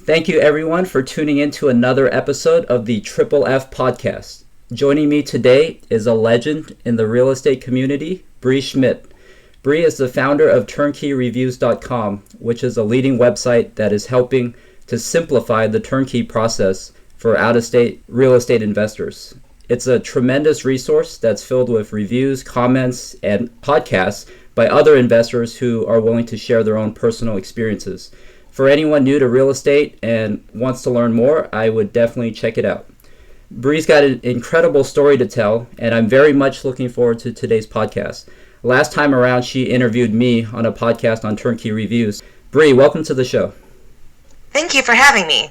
Thank you everyone for tuning in to another episode of the Triple F podcast. Joining me today is a legend in the real estate community, Brie Schmidt. Brie is the founder of Turnkey-Reviews.com, which is a leading website that is helping to simplify the turnkey process for out-of-state real estate investors. It's a tremendous resource that's filled with reviews, comments, and podcasts by other investors who are willing to share their own personal experiences. For anyone new to real estate and wants to learn more, I would definitely check it out. Brie's got an incredible story to tell, and I'm very much looking forward to today's podcast. Last time around, she interviewed me on a podcast on Turnkey Reviews. Brie, welcome to the show. Thank you for having me.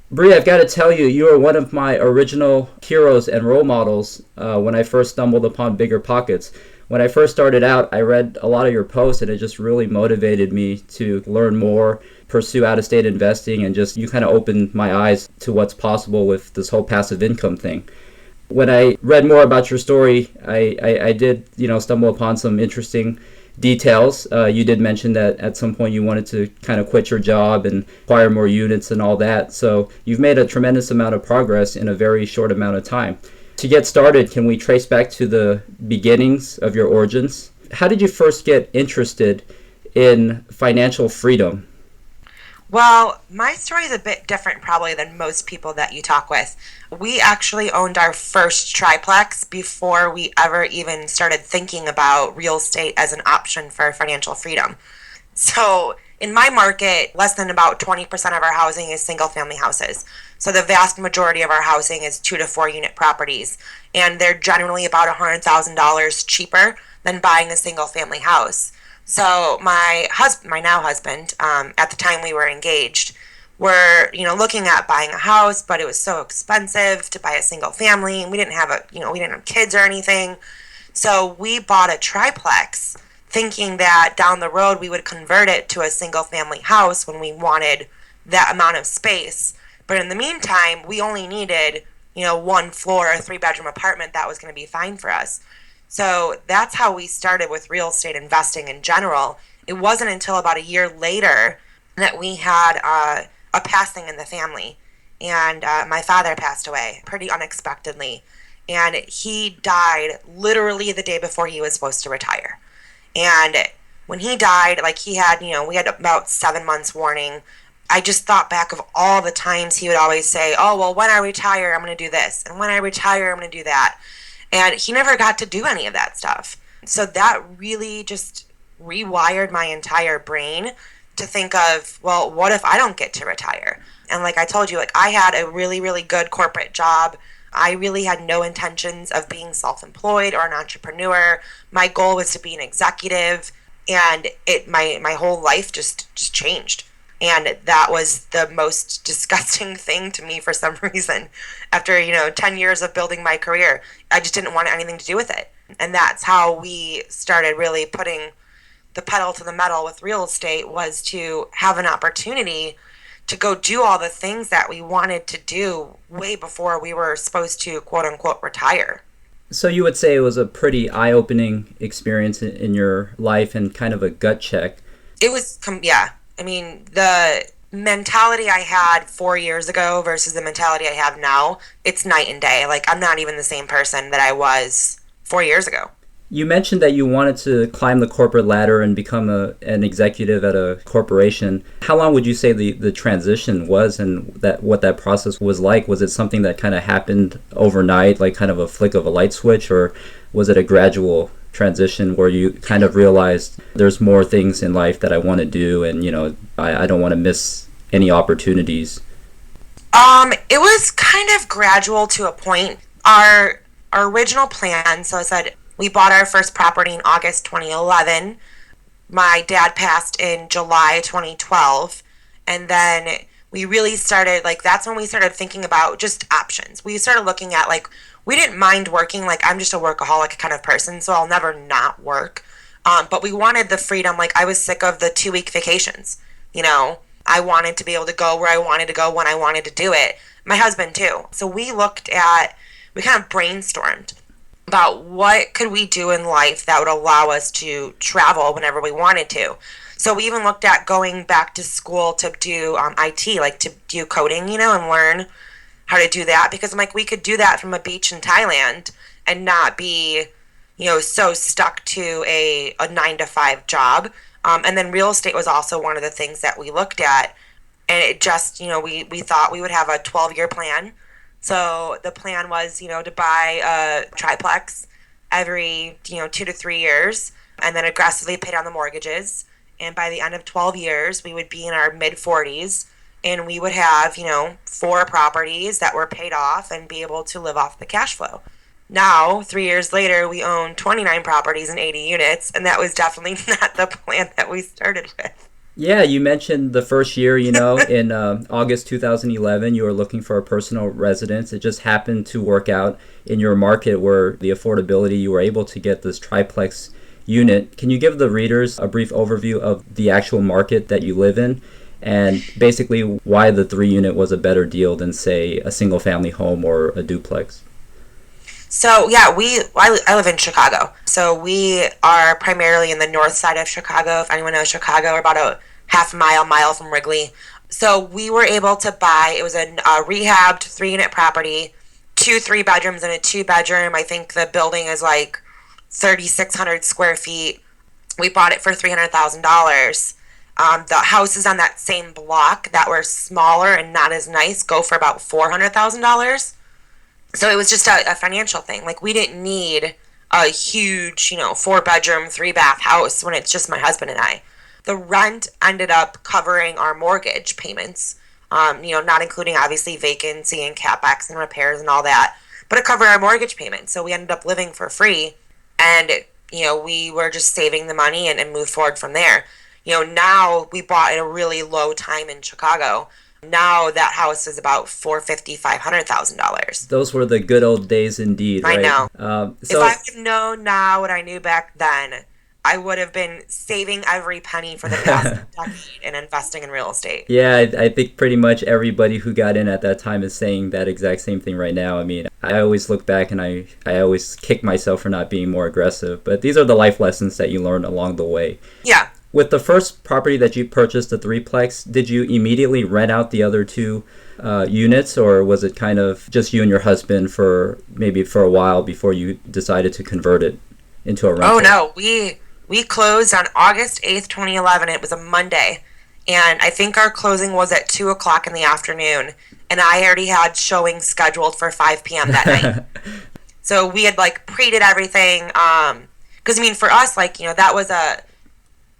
Brie, I've got to tell you, you are one of my original heroes and role models when I first stumbled upon Bigger Pockets. When I first started out, I read a lot of your posts, and it just really motivated me to learn more, pursue out-of-state investing, and just you kind of opened my eyes to what's possible with this whole passive income thing. When I read more about your story, I did stumble upon some interesting details. You did mention that at some point you wanted to kind of quit your job and acquire more units and all that. So you've made a tremendous amount of progress in a very short amount of time. To get started, can we trace back to the beginnings of your origins? How did you first get interested in financial freedom? Well, my story is a bit different probably than most people that you talk with. We actually owned our first triplex before we ever even started thinking about real estate as an option for financial freedom. So in my market, less than about 20% of our housing is single family houses. So the vast majority of our housing is 2 to 4 unit properties, and they're generally about $100,000 cheaper than buying a single family house. So my now husband, at the time we were engaged, were looking at buying a house, but it was so expensive to buy a single family, and we didn't have kids or anything. So we bought a triplex, thinking that down the road we would convert it to a single family house when we wanted that amount of space. But in the meantime, we only needed, 1 floor, a 3-bedroom apartment that was going to be fine for us. So that's how we started with real estate investing in general. It wasn't until about a year later that we had a passing in the family. And my father passed away pretty unexpectedly. And he died literally the day before he was supposed to retire. And when he died, we had about 7 months warning. I just thought back of all the times he would always say, oh, well, when I retire, I'm going to do this. And when I retire, I'm going to do that. And he never got to do any of that stuff. So that really just rewired my entire brain to think of, well, what if I don't get to retire? And like I told you, I had a really, really good corporate job. I really had no intentions of being self-employed or an entrepreneur. My goal was to be an executive, and my whole life just changed. And that was the most disgusting thing to me for some reason. After, 10 years of building my career, I just didn't want anything to do with it. And that's how we started really putting the pedal to the metal with real estate, was to have an opportunity to go do all the things that we wanted to do way before we were supposed to, quote unquote, retire. So you would say it was a pretty eye-opening experience in your life and kind of a gut check. It was, yeah. I mean, the mentality I had 4 years ago versus the mentality I have now, it's night and day. I'm not even the same person that I was 4 years ago. You mentioned that you wanted to climb the corporate ladder and become an executive at a corporation. How long would you say the transition was, and what that process was like? Was it something that kind of happened overnight, like kind of a flick of a light switch, or was it a gradual transition where you kind of realized there's more things in life that I want to do, and I don't want to miss any opportunities? It was kind of gradual to a point. Our original plan, so I said we bought our first property in August 2011. My dad passed in July 2012, and then we really started, that's when we started thinking about just options. We started looking at, we didn't mind working. I'm just a workaholic kind of person, so I'll never not work. But we wanted the freedom. I was sick of the 2-week vacations. I wanted to be able to go where I wanted to go when I wanted to do it. My husband too. So we kind of brainstormed about what could we do in life that would allow us to travel whenever we wanted to. So we even looked at going back to school to do IT, like to do coding, and learn how to do that, because I'm like, we could do that from a beach in Thailand and not be, so stuck to a 9 to 5 job. And then real estate was also one of the things that we looked at. And it just, we thought we would have a 12-year plan. So the plan was, to buy a triplex every, 2 to 3 years, and then aggressively pay down the mortgages. And by the end of 12 years, we would be in our mid 40s, and we would have, 4 properties that were paid off and be able to live off the cash flow. Now, 3 years later, we own 29 properties and 80 units, and that was definitely not the plan that we started with. Yeah, you mentioned the first year, in August 2011, you were looking for a personal residence. It just happened to work out in your market where the affordability, you were able to get this triplex unit. Can you give the readers a brief overview of the actual market that you live in and basically why the 3-unit was a better deal than, say, a single-family home or a duplex? So, yeah, I live in Chicago. So we are primarily in the north side of Chicago. If anyone knows Chicago, we're about a mile from Wrigley. So we were able to buy, it was a rehabbed 3-unit property, 2 3-bedrooms and a 2-bedroom. I think the building is like 3,600 square feet. We bought it for $300,000. The houses on that same block that were smaller and not as nice go for about $400,000. So it was just a financial thing. Like, we didn't need a huge, 4-bedroom, 3-bath house when it's just my husband and I. The rent ended up covering our mortgage payments, not including obviously vacancy and capex and repairs and all that, but it covered our mortgage payments. So we ended up living for free, and we were just saving the money and moved forward from there. Now we bought at a really low time in Chicago. Now that house is about $450,000, $500,000. Those were the good old days indeed, right? I know. So, if I would have known now what I knew back then, I would have been saving every penny for the past decade and investing in real estate. Yeah, I think pretty much everybody who got in at that time is saying that exact same thing right now. I mean, I always look back and I always kick myself for not being more aggressive. But these are the life lessons that you learn along the way. Yeah. With the first property that you purchased, the threeplex, did you immediately rent out the other 2 units, or was it kind of just you and your husband for a while before you decided to convert it into a rental? Oh, no. We closed on August 8th, 2011. It was a Monday, and I think our closing was at 2 o'clock in the afternoon, and I already had showings scheduled for 5 p.m. that night. So we had, pre-did everything, because, for us, that was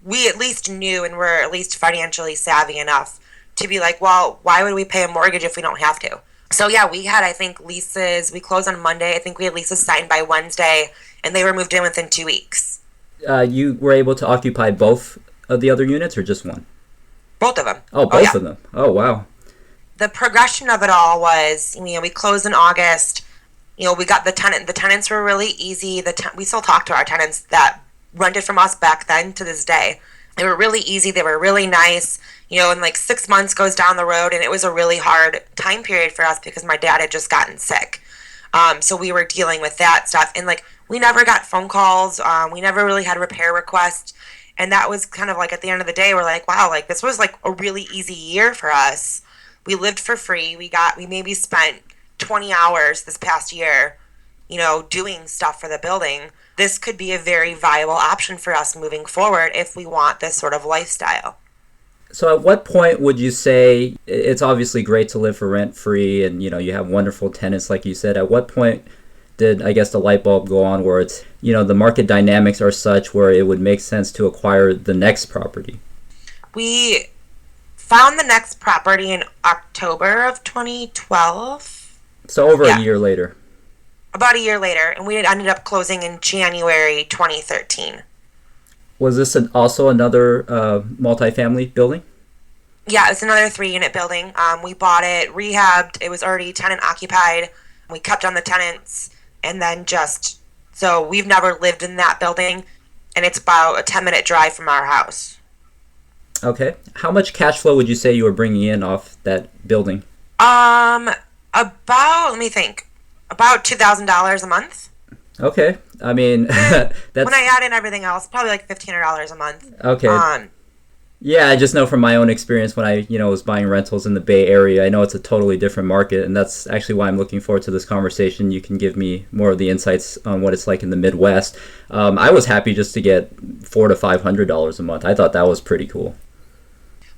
we at least knew and were at least financially savvy enough to be like, well, why would we pay a mortgage if we don't have to? So, yeah, we had, I think, leases. We closed on Monday. I think we had leases signed by Wednesday, and they were moved in within 2 weeks. You were able to occupy both of the other units or just one? Both of them. Oh, both of them. Oh, wow. The progression of it all was, we closed in August. We got the tenant. The tenants were really easy. We still talk to our tenants that rented from us back then to this day. They were really easy. They were really nice. And 6 months goes down the road, and it was a really hard time period for us because my dad had just gotten sick. So we were dealing with that stuff. And we never got phone calls. We never really had repair requests. And that was kind of at the end of the day, we're like, wow, this was a really easy year for us. We lived for free. We maybe spent 20 hours this past year, doing stuff for the building. This could be a very viable option for us moving forward if we want this sort of lifestyle. So at what point would you say, it's obviously great to live for rent free and you have wonderful tenants like you said, at what point did, I guess, the light bulb go on where it's, the market dynamics are such where it would make sense to acquire the next property? We found the next property in October of 2012. So over a year later. About a year later, and we had ended up closing in January 2013. Was this also another multifamily building? Yeah, it's another 3-unit building. We bought it, rehabbed. It was already tenant occupied. We kept on the tenants, and then so we've never lived in that building, and it's about a 10-minute drive from our house. Okay. How much cash flow would you say you were bringing in off that building? Let me think. About $2,000 a month. Okay. I mean, that's... When I add in everything else, probably $1,500 a month. Okay. Yeah, I just know from my own experience when I was buying rentals in the Bay Area. I know it's a totally different market, and that's actually why I'm looking forward to this conversation. You can give me more of the insights on what it's like in the Midwest. I was happy just to get $400 to $500 a month. I thought that was pretty cool.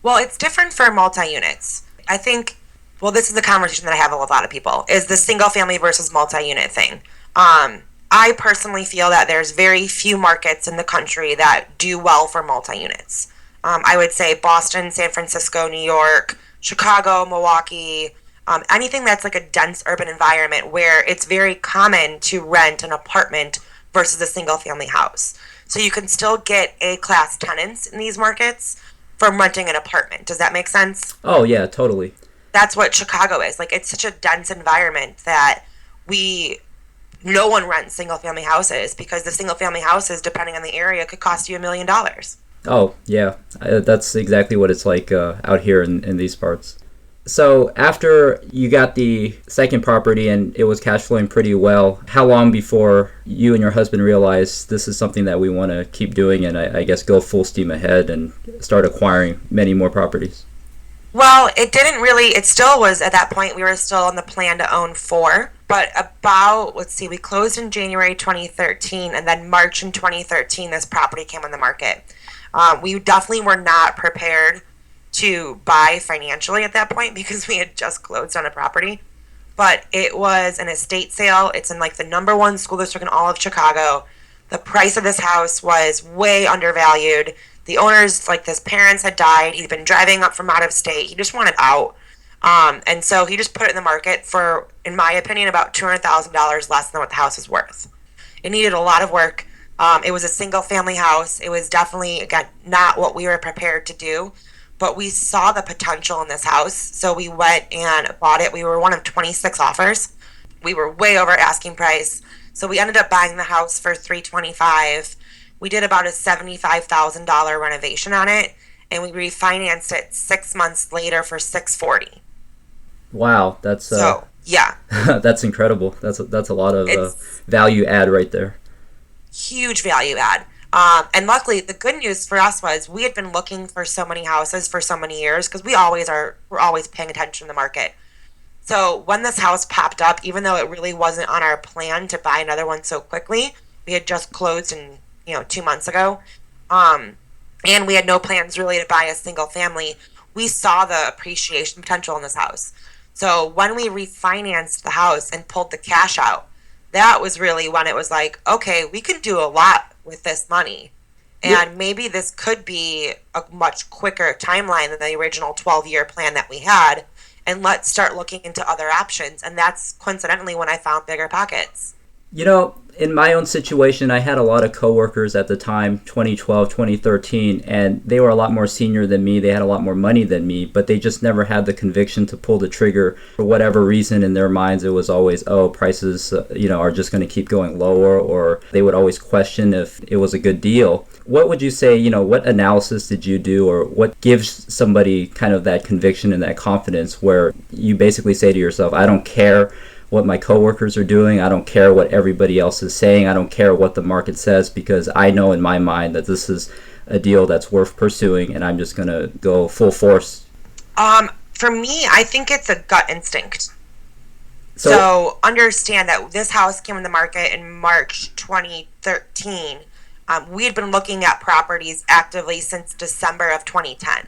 Well, it's different for multi-units. I think, well, this is the conversation that I have with a lot of people, is the single family versus multi-unit thing. I personally feel that there's very few markets in the country that do well for multi-units. I would say Boston, San Francisco, New York, Chicago, Milwaukee, anything that's like a dense urban environment where it's very common to rent an apartment versus a single family house. So you can still get A-class tenants in these markets from renting an apartment. Does that make sense? Oh, yeah, totally. That's what Chicago is. Like, it's such a dense environment that we no one rents single family houses because the single family houses, depending on the area, could cost you $1 million. Oh, yeah. That's exactly what it's like out here in these parts. So after you got the second property and it was cash flowing pretty well, how long before you and your husband realized this is something that we want to keep doing and I guess go full steam ahead and start acquiring many more properties? Well, it didn't really, it still was at that point, we were still on the plan to own four. But about, let's see, we closed in January 2013, and then March in 2013, this property came on the market. We definitely were not prepared to buy financially at that point because we had just closed on a property. But it was an estate sale. It's in like the number one school district in all of Chicago. The price of this house was way undervalued. The owners, like his parents had died. He'd been driving up from out of state. He just wanted out. And so he just put it in the market for, in my opinion, about $200,000 less than what the house was worth. It needed a lot of work. It was a single family house. It was definitely, again, not what we were prepared to do, but we saw the potential in this house. So we went and bought it. We were one of 26 offers. We were way over asking price. So we ended up buying the house for $325,000. We did about a $75,000 renovation on it, and we refinanced it 6 months later for $640,000. Wow, that's So yeah, that's incredible. That's a lot of it's value add right there. huge value add. And luckily, the good news for us was we had been looking for so many houses for so many years because we're always paying attention to the market. So when this house popped up, even though it really wasn't on our plan to buy another one so quickly, we had just closed in 2 months ago, and we had no plans really to buy a single family. We saw the appreciation potential in this house. So when we refinanced the house and pulled the cash out, that was really when it was like, okay, we can do a lot with this money. And maybe this could be a much quicker timeline than the original 12-year plan that we had. And let's start looking into other options. And that's coincidentally when I found Bigger Pockets. In my own situation, I had a lot of coworkers at the time, 2012, 2013, and they were a lot more senior than me. They had a lot more money than me, but they just never had the conviction to pull the trigger. For whatever reason in their minds, it was always, oh, prices, are just going to keep going lower, or they would always question if it was a good deal. What would you say, what analysis did you do, or what gives somebody kind of that conviction and that confidence where you basically say to yourself, I don't care what my coworkers are doing. I don't care what everybody else is saying. I don't care what the market says because I know in my mind that this is a deal that's worth pursuing and I'm just going to go full force. For me, I think it's a gut instinct. So understand that this house came on the market in March 2013. We had been looking at properties actively since December of 2010.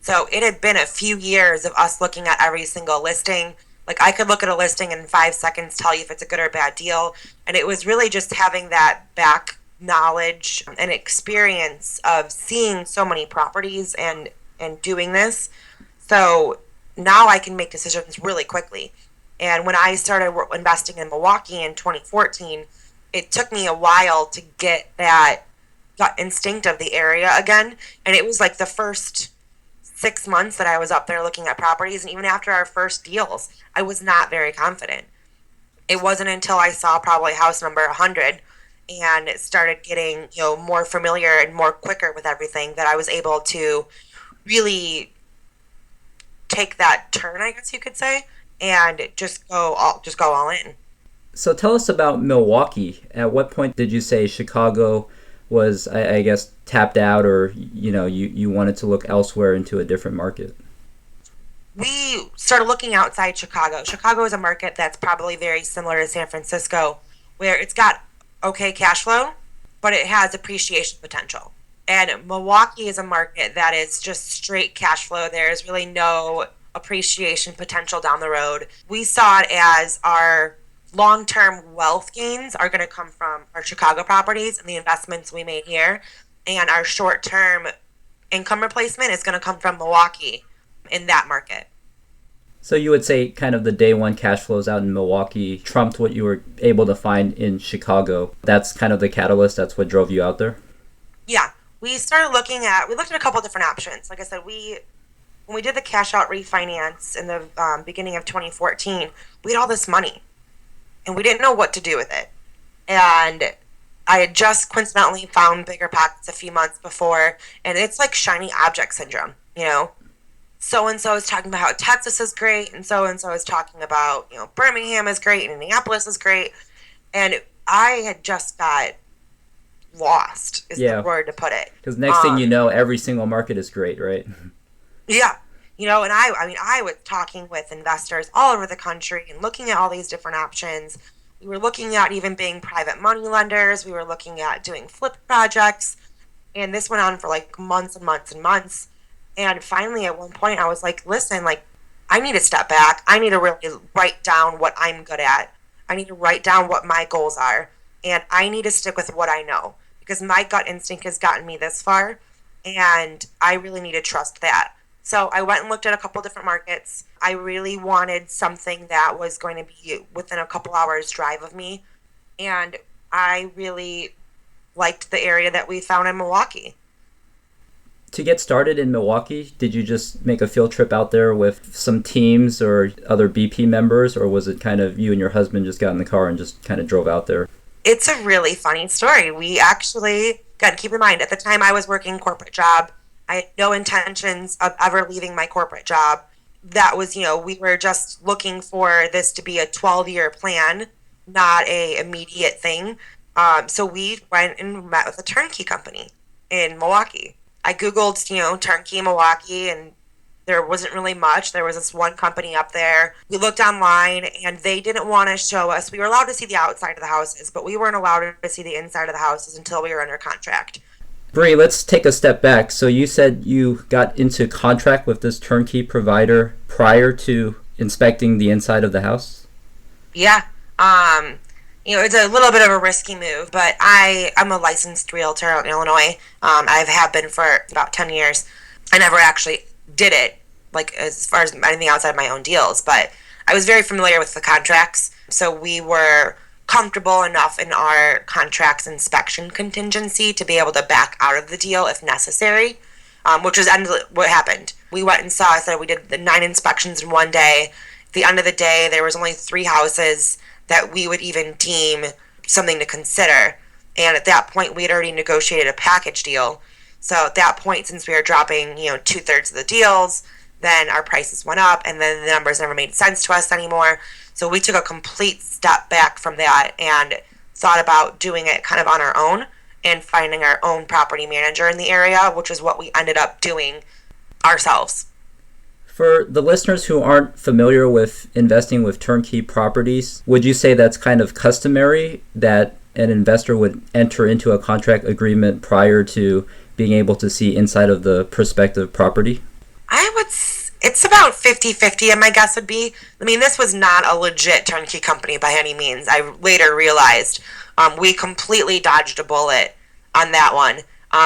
So it had been a few years of us looking at every single listing. Like, I could look at a listing in 5 seconds, tell you if it's a good or bad deal. And it was really just having that back knowledge and experience of seeing so many properties and doing this. So now I can make decisions really quickly. And when I started investing in Milwaukee in 2014, it took me a while to get that gut instinct of the area again. And it was like the first 6 months that I was up there looking at properties, and even after our first deals, I was not very confident. It wasn't until I saw probably house number 100 and started getting, more familiar and more quicker with everything that I was able to really take that turn, I guess you could say, and just go all in. So tell us about Milwaukee. At what point did you say Chicago was, I guess, tapped out, or you wanted to look elsewhere into a different market? We started looking outside Chicago. Chicago is a market that's probably very similar to San Francisco, where it's got okay cash flow, but it has appreciation potential. And Milwaukee is a market that is just straight cash flow. There's really no appreciation potential down the road. We saw it as our long-term wealth gains are going to come from our Chicago properties and the investments we made here, and our short-term income replacement is going to come from Milwaukee in that market. So you would say kind of the day one cash flows out in Milwaukee trumped what you were able to find in Chicago. That's kind of the catalyst. That's what drove you out there? Yeah. We looked at a couple different options. Like I said, when we did the cash out refinance in the beginning of 2014, we had all this money and we didn't know what to do with it. And I had just coincidentally found Bigger Pockets a few months before, and it's like shiny object syndrome, So-and-so is talking about how Texas is great, and so-and-so is talking about, Birmingham is great, and Indianapolis is great. And I had just got lost, is the word to put it. Because next thing you know, every single market is great, right? Yeah. And I was talking with investors all over the country and looking at all these different options. We were looking at even being private money lenders. We were looking at doing flip projects. And this went on for like months and months and months. And finally, at one point, I was like, listen, I need to step back. I need to really write down what I'm good at. I need to write down what my goals are. And I need to stick with what I know. Because my gut instinct has gotten me this far. And I really need to trust that. So I went and looked at a couple different markets. I really wanted something that was going to be within a couple hours drive of me. And I really liked the area that we found in Milwaukee. To get started in Milwaukee, did you just make a field trip out there with some teams or other BP members, or was it kind of you and your husband just got in the car and just kind of drove out there? It's a really funny story. We actually, again, keep in mind, at the time I was working a corporate job. I had no intentions of ever leaving my corporate job. That was, we were just looking for this to be a 12-year plan, not a immediate thing. So we went and met with a turnkey company in Milwaukee. I Googled, turnkey Milwaukee, and there wasn't really much. There was this one company up there. We looked online, and they didn't want to show us. We were allowed to see the outside of the houses, but we weren't allowed to see the inside of the houses until we were under contract. Brie, let's take a step back. So you said you got into contract with this turnkey provider prior to inspecting the inside of the house? Yeah. It's a little bit of a risky move, but I'm a licensed realtor in Illinois. I have been for about 10 years. I never actually did it, as far as anything outside of my own deals, but I was very familiar with the contracts. So we were comfortable enough in our contract's inspection contingency to be able to back out of the deal if necessary, which is what happened. We went and saw, so we did the 9 inspections in one day. At the end of the day, there was only 3 houses that we would even deem something to consider. And at that point, we had already negotiated a package deal. So at that point, since we were dropping, 2/3 of the deals, then our prices went up, and then the numbers never made sense to us anymore. So we took a complete step back from that and thought about doing it kind of on our own and finding our own property manager in the area, which is what we ended up doing ourselves. For the listeners who aren't familiar with investing with turnkey properties, would you say that's kind of customary that an investor would enter into a contract agreement prior to being able to see inside of the prospective property? It's about 50-50, and my guess would be, this was not a legit turnkey company by any means. I later realized we completely dodged a bullet on that one.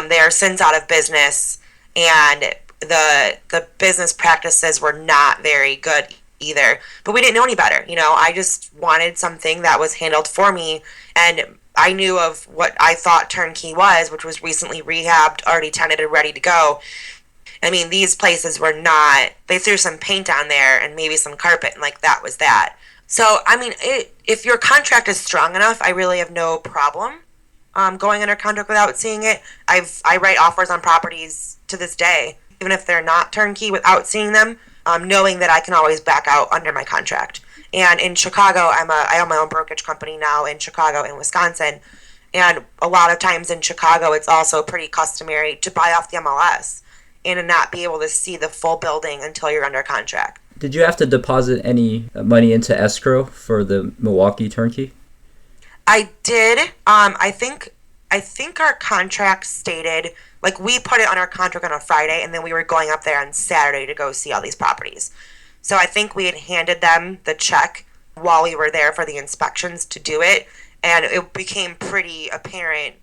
They are since out of business, and the business practices were not very good either. But we didn't know any better. I just wanted something that was handled for me, and I knew of what I thought turnkey was, which was recently rehabbed, already tenanted, ready to go. These places were not, they threw some paint on there and maybe some carpet, and that was that. So, if your contract is strong enough, I really have no problem going under contract without seeing it. I write offers on properties to this day, even if they're not turnkey, without seeing them, knowing that I can always back out under my contract. And in Chicago, I own my own brokerage company now in Chicago and Wisconsin. And a lot of times in Chicago, it's also pretty customary to buy off the MLS and to not be able to see the full building until you're under contract. Did you have to deposit any money into escrow for the Milwaukee turnkey? I did. I think our contract stated, like, we put it on our contract on a Friday, and then we were going up there on Saturday to go see all these properties. So I think we had handed them the check while we were there for the inspections to do it, and it became pretty apparent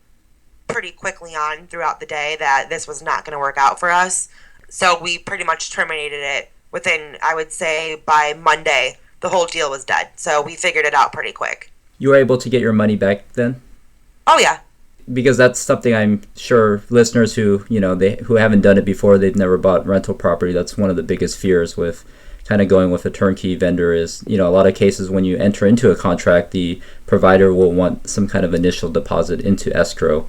pretty quickly on throughout the day that this was not going to work out for us. So we pretty much terminated it within, I would say, by Monday, the whole deal was dead. So we figured it out pretty quick. You were able to get your money back then? Oh, yeah. Because that's something I'm sure listeners who, who haven't done it before, they've never bought rental property. That's one of the biggest fears with kind of going with a turnkey vendor is, a lot of cases when you enter into a contract, the provider will want some kind of initial deposit into escrow.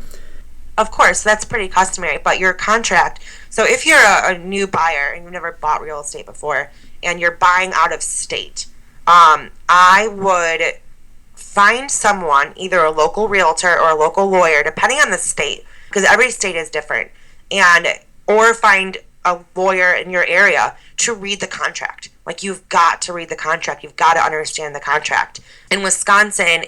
Of course, that's pretty customary, but your contract, so if you're a new buyer and you've never bought real estate before and you're buying out of state, I would find someone, either a local realtor or a local lawyer, depending on the state, because every state is different, or find a lawyer in your area to read the contract. Like, you've got to read the contract. You've got to understand the contract. In Wisconsin,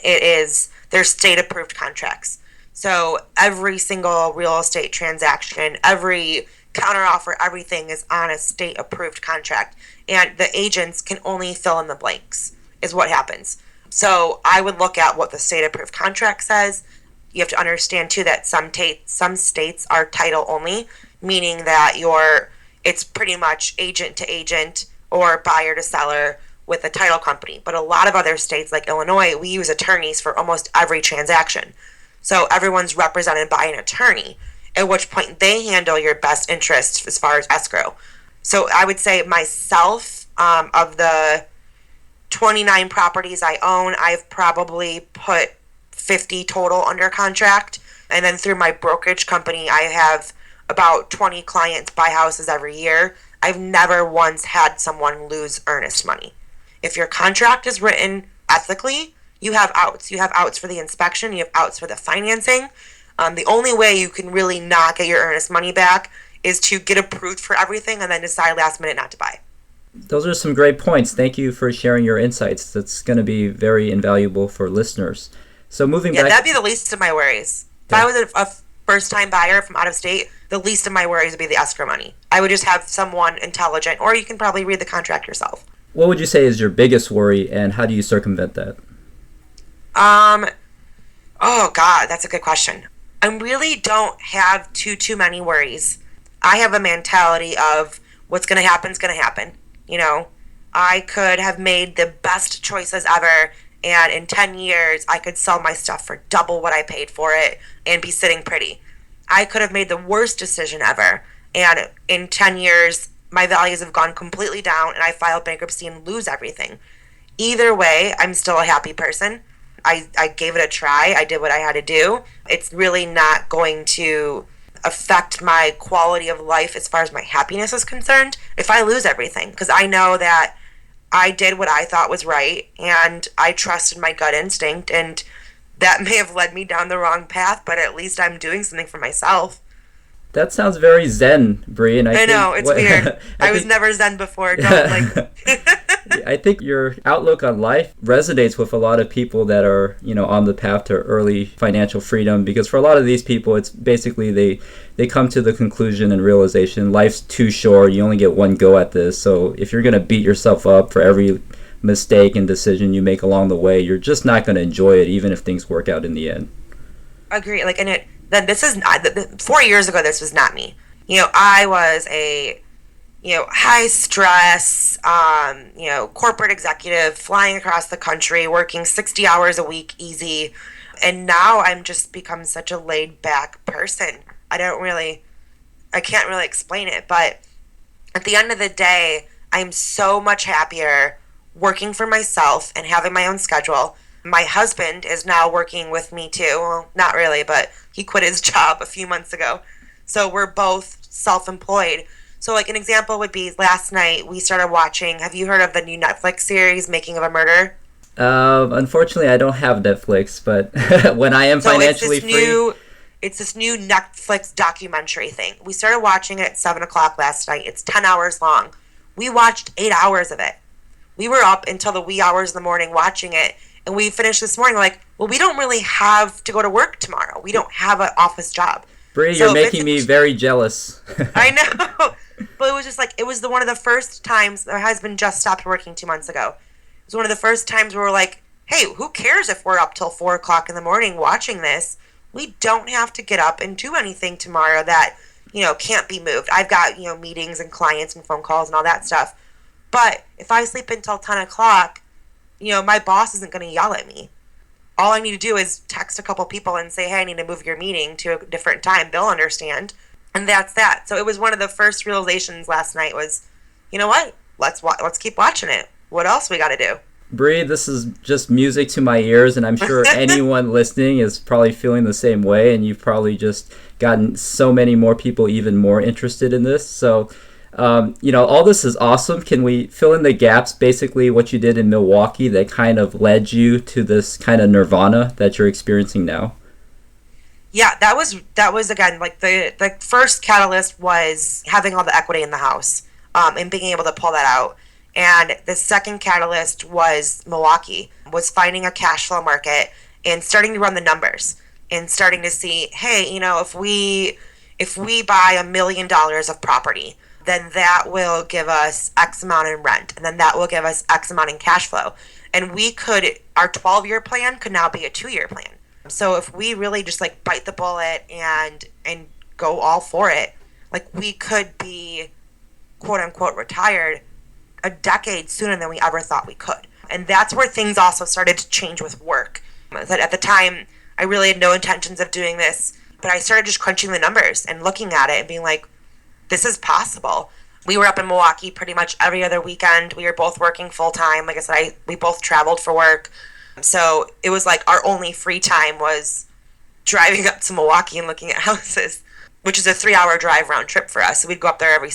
they're state-approved contracts. So every single real estate transaction, every counteroffer, everything is on a state-approved contract. And the agents can only fill in the blanks, is what happens. So I would look at what the state-approved contract says. You have to understand, too, that some states are title only, meaning that it's pretty much agent to agent or buyer to seller with a title company. But a lot of other states, like Illinois, we use attorneys for almost every transaction. So everyone's represented by an attorney, at which point they handle your best interest as far as escrow. So I would say myself, of the 29 properties I own, I've probably put 50 total under contract. And then through my brokerage company, I have about 20 clients buy houses every year. I've never once had someone lose earnest money. If your contract is written ethically, you have outs. You have outs for the inspection. You have outs for the financing. The only way you can really not get your earnest money back is to get approved for everything and then decide last minute not to buy. Those are some great points. Thank you for sharing your insights. That's going to be very invaluable for listeners. So moving back... Yeah, that'd be the least of my worries. If I was a first-time buyer from out of state, the least of my worries would be the escrow money. I would just have someone intelligent, or you can probably read the contract yourself. What would you say is your biggest worry, and how do you circumvent that? Oh God, that's a good question. I really don't have too many worries. I have a mentality of what's going to happen is going to happen. I could have made the best choices ever, and in 10 years, I could sell my stuff for double what I paid for it and be sitting pretty. I could have made the worst decision ever, and in 10 years, my values have gone completely down, and I file bankruptcy and lose everything. Either way, I'm still a happy person. I gave it a try. I did what I had to do. It's really not going to affect my quality of life as far as my happiness is concerned if I lose everything, because I know that I did what I thought was right and I trusted my gut instinct, and that may have led me down the wrong path, but at least I'm doing something for myself. That sounds very zen, Brie. And I know, it's weird. I was never zen before. I think your outlook on life resonates with a lot of people that are, on the path to early financial freedom, because for a lot of these people, it's basically they come to the conclusion and realization life's too short. You only get one go at this. So if you're going to beat yourself up for every mistake and decision you make along the way, you're just not going to enjoy it, even if things work out in the end. Agree. Then this is not, 4 years ago, this was not me. I was a, high stress, corporate executive flying across the country, working 60 hours a week easy. And now I'm just become such a laid back person. I can't really explain it, but at the end of the day, I'm so much happier working for myself and having my own schedule. My husband is now working with me too. Well, not really, but he quit his job a few months ago. So we're both self-employed. So like an example would be last night we started watching, have you heard of the new Netflix series, Making of a Murder? Unfortunately, I don't have Netflix, but when I am So financially free, it's this new Netflix documentary thing. We started watching it at 7 o'clock last night. It's 10 hours long. We watched 8 hours of it. We were up until the wee hours in the morning watching it, and we finished this morning like, well, we don't really have to go to work tomorrow. We don't have an office job. Bree, you're So making me very jealous. I know, but it was just like it was one of the first times. My husband just stopped working 2 months ago. It was one of the first times where we're like, hey, who cares if we're up till 4 o'clock in the morning watching this? We don't have to get up and do anything tomorrow that can't be moved. I've got meetings and clients and phone calls and all that stuff. But if I sleep until 10 o'clock, my boss isn't going to yell at me. All I need to do is text a couple people and say, hey, I need to move your meeting to a different time. They'll understand. And that's that. So it was one of the first realizations last night was, you know what? Let's keep watching it. What else we got to do? Bree, this is just music to my ears, and I'm sure anyone listening is probably feeling the same way, and you've probably just gotten so many more people even more interested in this. So, all this is awesome. Can we fill in the gaps, basically what you did in Milwaukee that kind of led you to this kind of nirvana that you're experiencing now? Yeah, that was again, like the first catalyst was having all the equity in the house, and being able to pull that out. And the second catalyst was Milwaukee, was finding a cash flow market and starting to run the numbers and starting to see, hey, if we buy $1 million of property, then that will give us X amount in rent, and then that will give us X amount in cash flow. And our 12-year plan could now be a 2-year plan. So if we really just like bite the bullet and go all for it, like we could be quote unquote retired a decade sooner than we ever thought we could. And that's where things also started to change with work. That at the time, I really had no intentions of doing this, but I started just crunching the numbers and looking at it and being like, this is possible. We were up in Milwaukee pretty much every other weekend. We were both working full time. Like I said, we both traveled for work. So it was like our only free time was driving up to Milwaukee and looking at houses, which is a 3-hour drive round trip for us. So we'd go up there every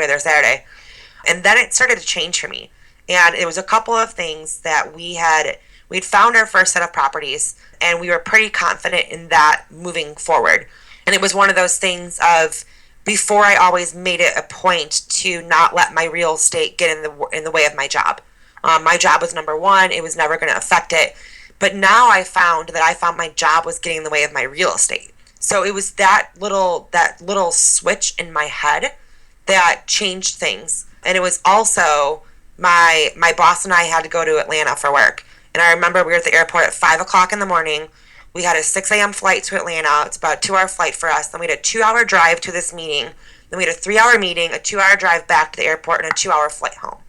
other Saturday. And then it started to change for me. And it was a couple of things that we'd found our first set of properties, and we were pretty confident in that moving forward. And it was one of those things of, before, I always made it a point to not let my real estate get in the way of my job. My job was number one. It was never going to affect it. But now I found my job was getting in the way of my real estate. So it was that little switch in my head that changed things. And it was also my boss and I had to go to Atlanta for work. And I remember we were at the airport at 5 o'clock in the morning. We had a 6 a.m. flight to Atlanta. It's about a 2-hour flight for us. Then we had a 2-hour drive to this meeting. Then we had a 3-hour meeting, a 2-hour drive back to the airport, and a 2-hour flight home.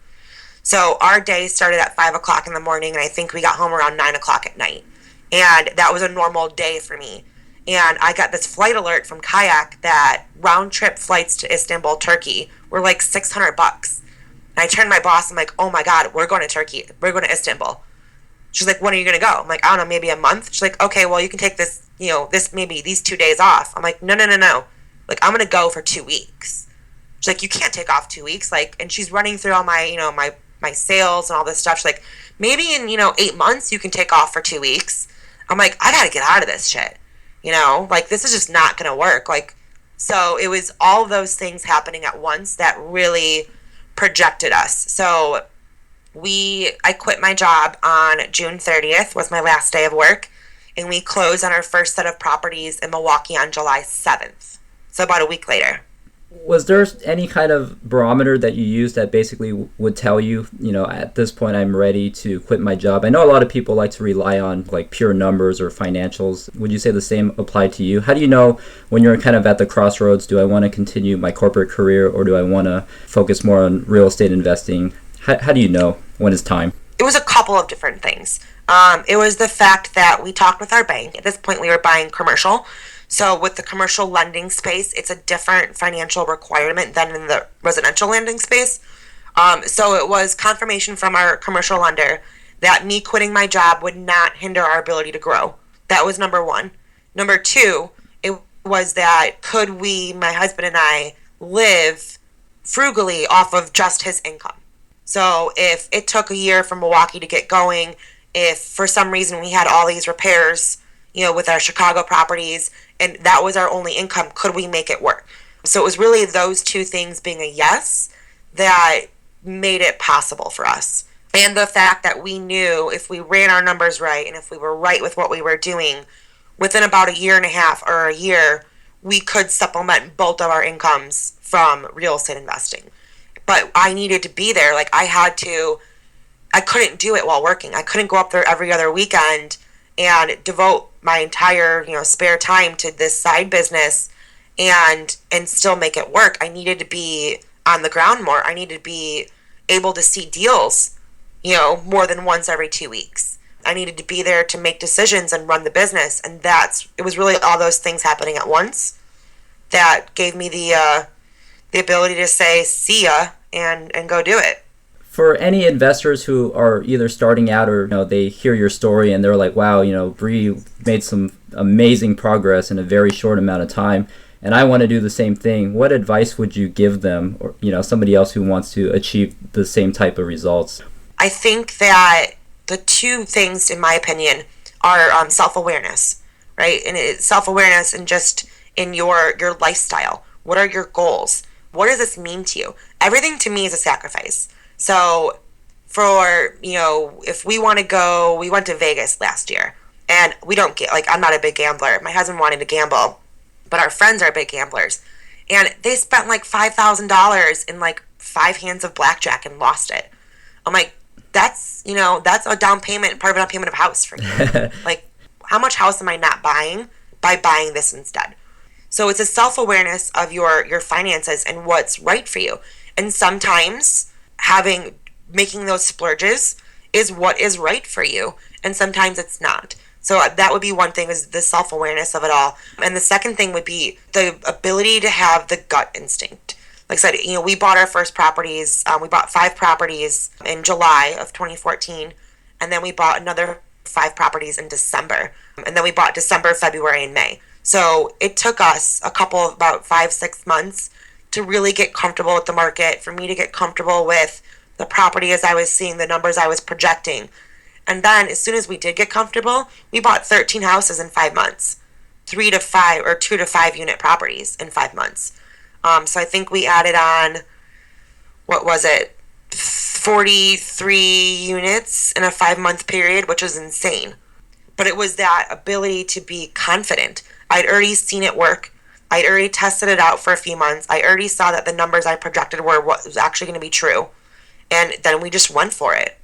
So our day started at 5 o'clock in the morning, and I think we got home around 9 o'clock at night. And that was a normal day for me. And I got this flight alert from Kayak that round trip flights to Istanbul, Turkey were like $600. And I turned to my boss, I'm like, oh my God, we're going to Turkey. We're going to Istanbul. She's like, when are you going to go? I'm like, I don't know, maybe a month. She's like, okay, well, you can take this, maybe these 2 days off. I'm like, no. Like, I'm going to go for 2 weeks. She's like, you can't take off 2 weeks. Like, and she's running through all my, my sales and all this stuff. She's like, maybe in, 8 months you can take off for 2 weeks. I'm like, I got to get out of this shit. Like, this is just not going to work. Like, so it was all those things happening at once that really projected us. So I quit my job on June 30th, was my last day of work, and we closed on our first set of properties in Milwaukee on July 7th. So about a week later. Was there any kind of barometer that you used that basically would tell you, at this point I'm ready to quit my job? I know a lot of people like to rely on like pure numbers or financials. Would you say the same applied to you? How do you know when you're kind of at the crossroads, do I want to continue my corporate career or do I want to focus more on real estate investing? How do you know when it's time? It was a couple of different things. It was the fact that we talked with our bank. At this point we were buying commercial. So with the commercial lending space, it's a different financial requirement than in the residential lending space. So it was confirmation from our commercial lender that me quitting my job would not hinder our ability to grow. That was number one. Number two, it was that could we, my husband and I, live frugally off of just his income. So if it took a year for Milwaukee to get going if for some reason we had all these repairs, with our Chicago properties, and that was our only income, could we make it work? So it was really those two things being a yes that made it possible for us. And the fact that we knew if we ran our numbers right and if we were right with what we were doing, within about a year and a half or a year, we could supplement both of our incomes from real estate investing. But I needed to be there. Like I couldn't do it while working. I couldn't go up there every other weekend and devote my entire, spare time to this side business and still make it work. I needed to be on the ground more. I needed to be able to see deals, more than once every 2 weeks. I needed to be there to make decisions and run the business. And it was really all those things happening at once that gave me the ability to say, see ya, and go do it. For any investors who are either starting out or they hear your story and they're like, wow, Brie made some amazing progress in a very short amount of time, and I want to do the same thing, what advice would you give them, or somebody else who wants to achieve the same type of results? I think that the two things, in my opinion, are self-awareness, right? And it's self-awareness and just in your lifestyle. What are your goals? What does this mean to you? Everything to me is a sacrifice. So for, if we want to go, we went to Vegas last year, and we don't get, I'm not a big gambler. My husband wanted to gamble, but our friends are big gamblers. And they spent $5,000 in 5 hands of blackjack and lost it. I'm like, that's a down payment, part of a down payment of a house for me. How much house am I not buying by buying this instead? So it's a self-awareness of your finances and what's right for you. And sometimes making those splurges is what is right for you, and sometimes it's not. So that would be one thing, is the self-awareness of it all. And the second thing would be the ability to have the gut instinct. Like I said, we bought our first properties. We bought 5 properties in July of 2014, and then we bought another 5 properties in December, and then we bought December, February, and May. So it took us about 5-6 months to really get comfortable with the market, for me to get comfortable with the property as I was seeing the numbers I was projecting. And then as soon as we did get comfortable, we bought 13 houses in 5 months, 3 to 5 or 2 to 5 unit properties in 5 months. So I think we added on, 43 units in a 5-month period, which was insane. But it was that ability to be confident. I'd already seen it work. I'd already tested it out for a few months. I already saw that the numbers I projected were what was actually going to be true. And then we just went for it.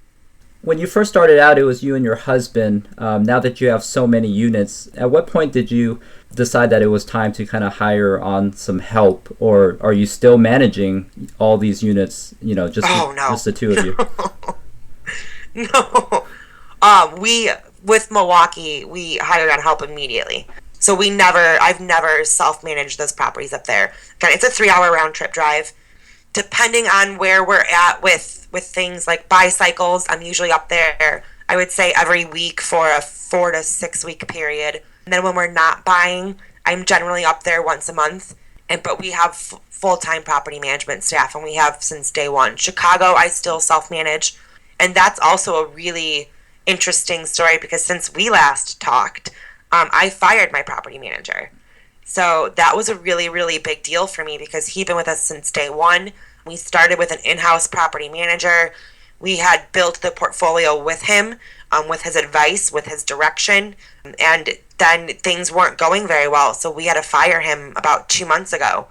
When you first started out, it was you and your husband. Now that you have so many units, at what point did you decide that it was time to kind of hire on some help? Or are you still managing all these units, just the two of you? No. With Milwaukee, we hired on help immediately. So I've never self-managed those properties up there. Again, it's a 3-hour round trip drive. Depending on where we're at with things like bicycles, I'm usually up there, I would say, every week for a 4 to 6 week period. And then when we're not buying, I'm generally up there once a month. But we have full-time property management staff, and we have since day one. Chicago, I still self-manage. And that's also a really interesting story, because since we last talked, I fired my property manager. So that was a really, really big deal for me, because he'd been with us since day one. We started with an in-house property manager. We had built the portfolio with him, with his advice, with his direction, and then things weren't going very well. So we had to fire him about 2 months ago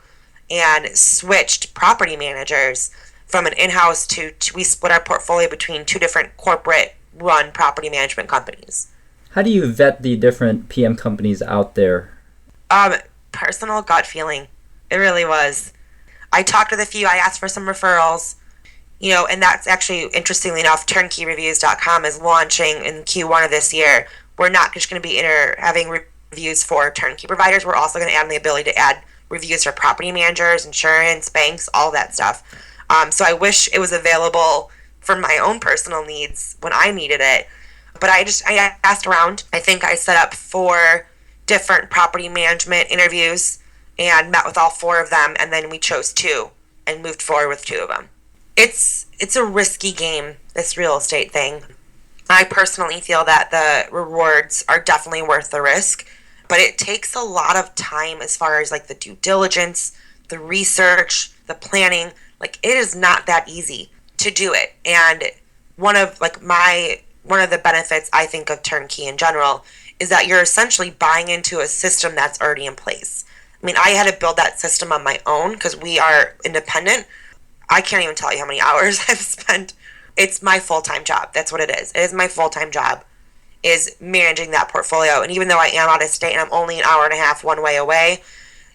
and switched property managers from an in-house to we split our portfolio between 2 different corporate-run property management companies. How do you vet the different PM companies out there? Personal gut feeling. It really was. I talked with a few. I asked for some referrals, and that's actually, interestingly enough, Turnkey-Reviews.com is launching in Q1 of this year. We're not just going to be having reviews for turnkey providers. We're also going to add the ability to add reviews for property managers, insurance, banks, all that stuff. So I wish it was available for my own personal needs when I needed it. But I asked around. I think I set up 4 different property management interviews and met with all 4 of them, and then we chose 2 and moved forward with 2 of them. It's a risky game, this real estate thing. I personally feel that the rewards are definitely worth the risk, but it takes a lot of time as far as like the due diligence, the research, the planning. Like it is not that easy to do it. And one of the benefits I think of turnkey in general is that you're essentially buying into a system that's already in place. I mean, I had to build that system on my own because we are independent. I can't even tell you how many hours I've spent. It's my full-time job. That's what it is. It is my full-time job, is managing that portfolio. And even though I am out of state and I'm only an hour and a half one way away,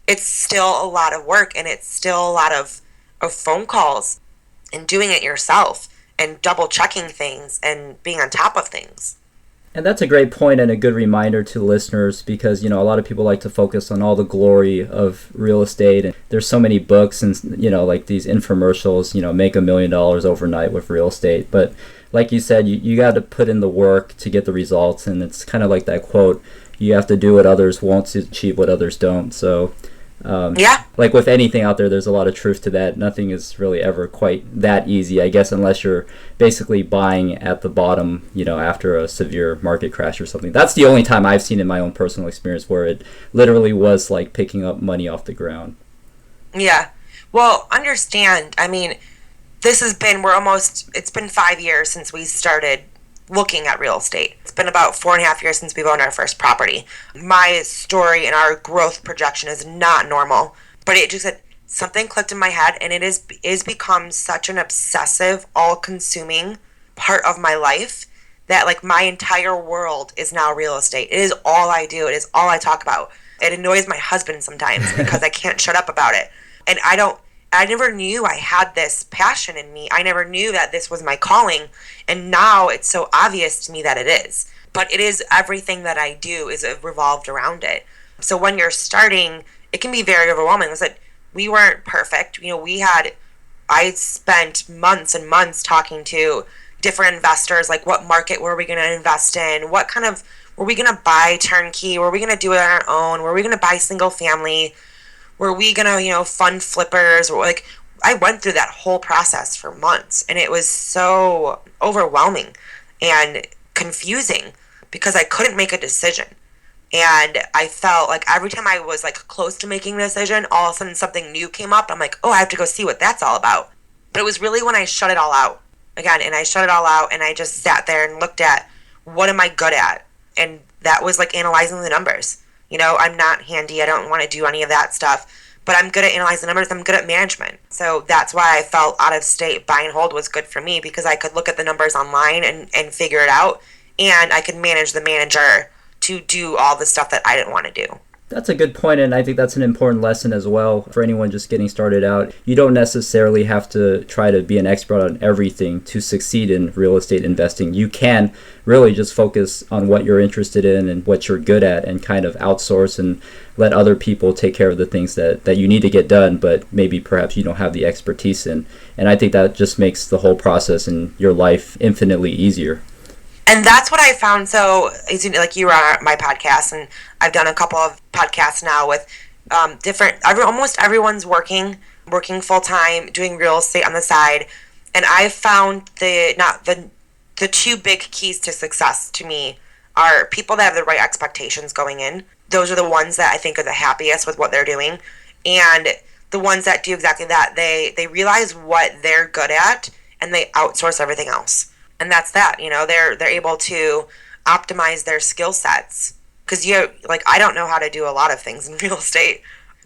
it's still a lot of work, and it's still a lot of phone calls and doing it yourself and double checking things and being on top of things. And that's a great point and a good reminder to listeners because, a lot of people like to focus on all the glory of real estate. And there's so many books and, like these infomercials, make $1 million overnight with real estate. But like you said, you got to put in the work to get the results. And it's kind of like that quote, you have to do what others won't to achieve what others don't. So like with anything out there, there's a lot of truth to that. Nothing is really ever quite that easy, I guess, unless you're basically buying at the bottom, after a severe market crash or something. That's the only time I've seen in my own personal experience where it literally was like picking up money off the ground. Yeah. Well, understand, I mean, it's been 5 years since we started looking at real estate. It's been about 4.5 years since we've owned our first property. My story and our growth projection is not normal, but it just said something clicked in my head, and it is become such an obsessive, all-consuming part of my life that like my entire world is now real estate. It is all I do. It is all I talk about. It annoys my husband sometimes because I can't shut up about it. And I never knew I had this passion in me. I never knew that this was my calling. And now it's so obvious to me that it is. But it is, everything that I do is revolved around it. So when you're starting, it can be very overwhelming. It's like we weren't perfect. I spent months and months talking to different investors, like what market were we going to invest in? Were we going to buy turnkey? Were we going to do it on our own? Were we going to buy single family? Were we going to, fund flippers? Or like, I went through that whole process for months, and it was so overwhelming and confusing because I couldn't make a decision. And I felt like every time I was like close to making a decision, all of a sudden something new came up. I'm like, oh, I have to go see what that's all about. But it was really when I shut it all out again, and I shut it all out and I just sat there and looked at what am I good at? And that was like analyzing the numbers. I'm not handy. I don't want to do any of that stuff, but I'm good at analyzing numbers. I'm good at management. So that's why I felt out of state buy and hold was good for me, because I could look at the numbers online and figure it out, and I could manage the manager to do all the stuff that I didn't want to do. That's a good point, and I think that's an important lesson as well for anyone just getting started out. You don't necessarily have to try to be an expert on everything to succeed in real estate investing. You can really just focus on what you're interested in and what you're good at, and kind of outsource and let other people take care of the things that you need to get done, but maybe perhaps you don't have the expertise in. And I think that just makes the whole process in your life infinitely easier. And that's what I found. So, like, you were on my podcast, and I've done a couple of podcasts now with almost everyone's working full time, doing real estate on the side. And I've found the two big keys to success to me are people that have the right expectations going in. Those are the ones that I think are the happiest with what they're doing. And the ones that do exactly that, they realize what they're good at and they outsource everything else. And that's that, they're able to optimize their skill sets. Because I don't know how to do a lot of things in real estate,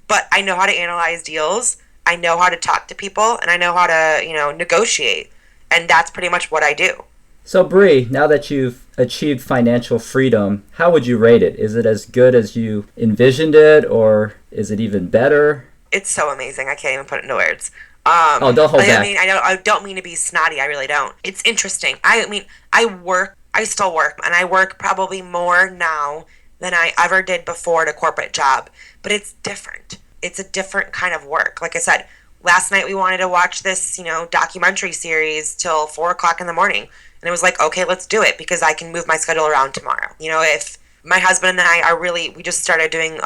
but I know how to analyze deals. I know how to talk to people, and I know how to, negotiate. And that's pretty much what I do. So Brie, now that you've achieved financial freedom, how would you rate it? Is it as good as you envisioned it, or is it even better? It's so amazing. I can't even put it into words. Don't hold back. I don't mean to be snotty. I really don't. It's interesting. I still work, and I work probably more now than I ever did before at a corporate job. But it's different. It's a different kind of work. Like I said, last night we wanted to watch this, documentary series till 4:00 in the morning. And it was like, okay, let's do it, because I can move my schedule around tomorrow. If my husband and I we just started doing,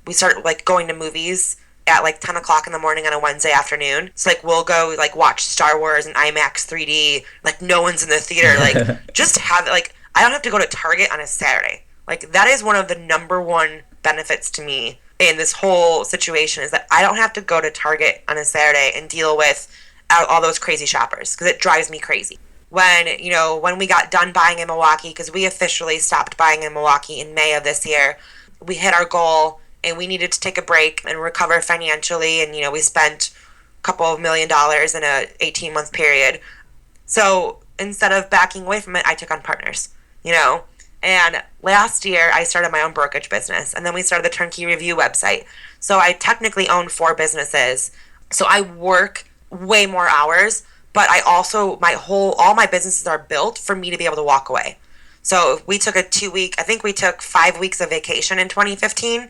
we started like going to movies at like 10 o'clock in the morning on a Wednesday afternoon. So like we'll go like watch Star Wars in IMAX 3D. Like no one's in the theater. Like just have it. Like I don't have to go to Target on a Saturday. Like that is one of the number one benefits to me in this whole situation is that I don't have to go to Target on a Saturday and deal with all those crazy shoppers because it drives me crazy. When we got done buying in Milwaukee, because we officially stopped buying in Milwaukee in May of this year, we hit our goal and we needed to take a break and recover financially. And, we spent a couple of $1 million in a 18-month period. So instead of backing away from it, I took on partners, And last year, I started my own brokerage business, and then we started the Turnkey-Review website. So I technically own 4 businesses. So I work way more hours, but I also, all my businesses are built for me to be able to walk away. So we took I think we took 5 weeks of vacation in 2015,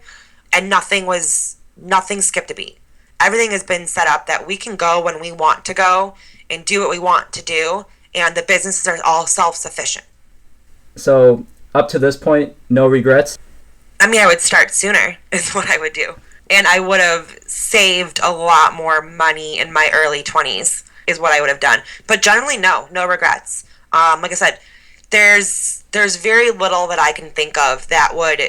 and nothing skipped a beat. Everything has been set up that we can go when we want to go and do what we want to do, and the businesses are all self-sufficient. So up to this point, no regrets? I would start sooner is what I would do. And I would have saved a lot more money in my early 20s is what I would have done. But generally, no regrets. Like I said, there's very little that I can think of that would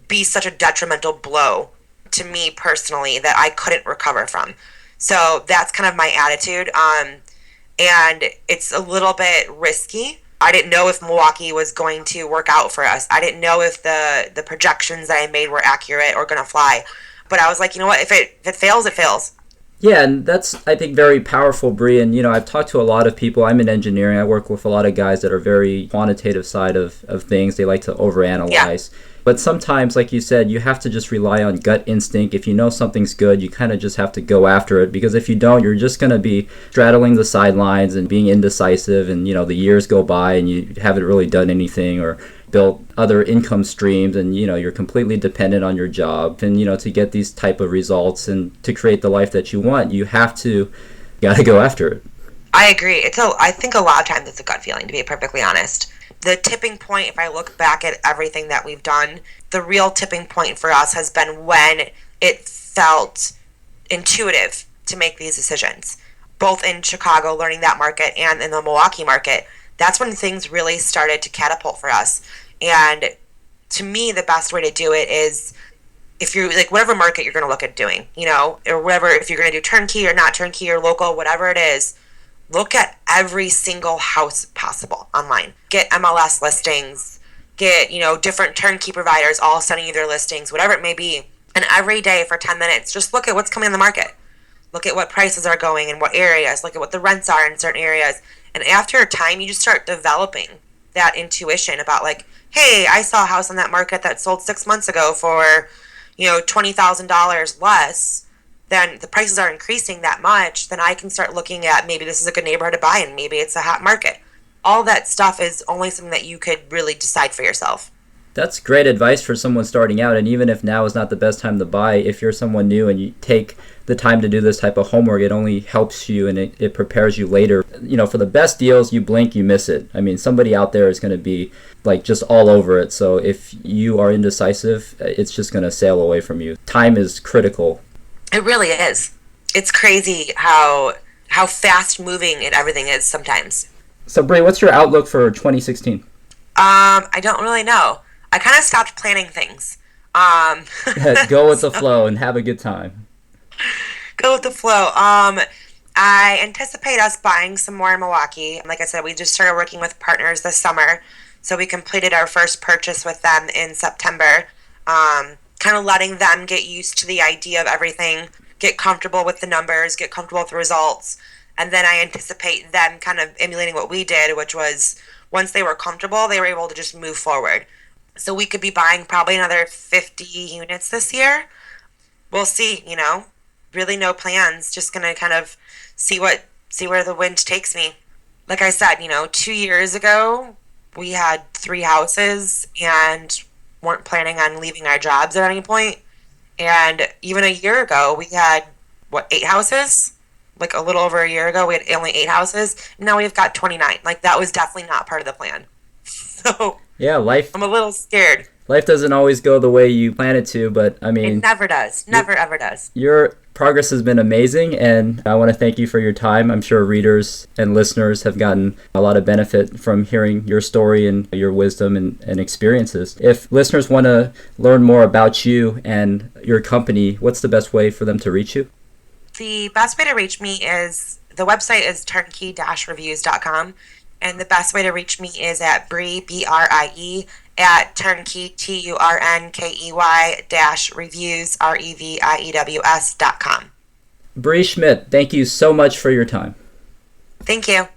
be such a detrimental blow to me personally that I couldn't recover from. So that's kind of my attitude. And it's a little bit risky. I didn't know if Milwaukee was going to work out for us. I didn't know if the projections that I made were accurate or going to fly. But I was like, you know what? If it fails, it fails. Yeah, and that's, I think, very powerful, Brie. And, I've talked to a lot of people. I'm in engineering. I work with a lot of guys that are very quantitative side of things. They like to overanalyze. Yeah. But sometimes, like you said, you have to just rely on gut instinct. If you know something's good, you kind of just have to go after it. Because if you don't, you're just going to be straddling the sidelines and being indecisive. And, the years go by and you haven't really done anything or built other income streams, and you're completely dependent on your job. And to get these type of results and to create the life that you want, you got to go after it. I agree. I think a lot of times it's a gut feeling, to be perfectly honest. The tipping point, if I look back at everything that we've done, the real tipping point for us has been when it felt intuitive to make these decisions, both in Chicago, learning that market, and in the Milwaukee market. That's when things really started to catapult for us. And to me, the best way to do it is if you're like whatever market you're going to look at doing, or whatever, if you're going to do turnkey or not turnkey or local, whatever it is, look at every single house possible online. Get MLS listings, get, different turnkey providers all sending you their listings, whatever it may be. And every day for 10 minutes, just look at what's coming on the market. Look at what prices are going in what areas. Look at what the rents are in certain areas. And after a time, you just start developing that intuition about like, hey, I saw a house on that market that sold 6 months ago for, $20,000 less. Then the prices are increasing that much. Then I can start looking at maybe this is a good neighborhood to buy in. Maybe it's a hot market. All that stuff is only something that you could really decide for yourself. That's great advice for someone starting out. And even if now is not the best time to buy, if you're someone new and you take the time to do this type of homework, it only helps you and it prepares you later. For the best deals, you blink, you miss it. Somebody out there is going to be like just all over it. So if you are indecisive, it's just going to sail away from you. Time is critical. It really is. It's crazy how fast moving everything is sometimes. So Brie, what's your outlook for 2016? I don't really know. I kind of stopped planning things. Go with the flow and have a good time. Go with the flow. I anticipate us buying some more in Milwaukee. Like I said, we just started working with partners this summer. So we completed our first purchase with them in September. Kind of letting them get used to the idea of everything, get comfortable with the numbers, get comfortable with the results. And then I anticipate them kind of emulating what we did, which was once they were comfortable, they were able to just move forward. So we could be buying probably another 50 units this year. We'll see, really no plans. Just going to kind of see where the wind takes me. Like I said, 2 years ago, we had 3 houses and weren't planning on leaving our jobs at any point. And even a year ago, we had, 8 houses? Like a little over a year ago, we had only 8 houses. Now we've got 29. Like that was definitely not part of the plan. So yeah, life. I'm a little scared. Life doesn't always go the way you plan it to, but I It mean, never does. Never, ever does. your progress has been amazing, and I want to thank you for your time. I'm sure readers and listeners have gotten a lot of benefit from hearing your story and your wisdom and experiences. If listeners want to learn more about you and your company, what's the best way for them to reach you? The best way to reach me is the website is turnkey-reviews.com, and the best way to reach me is at Brie, Brie, at turnkey, Turnkey dash reviews, REVIEWS.com. Brie Schmidt, thank you so much for your time. Thank you.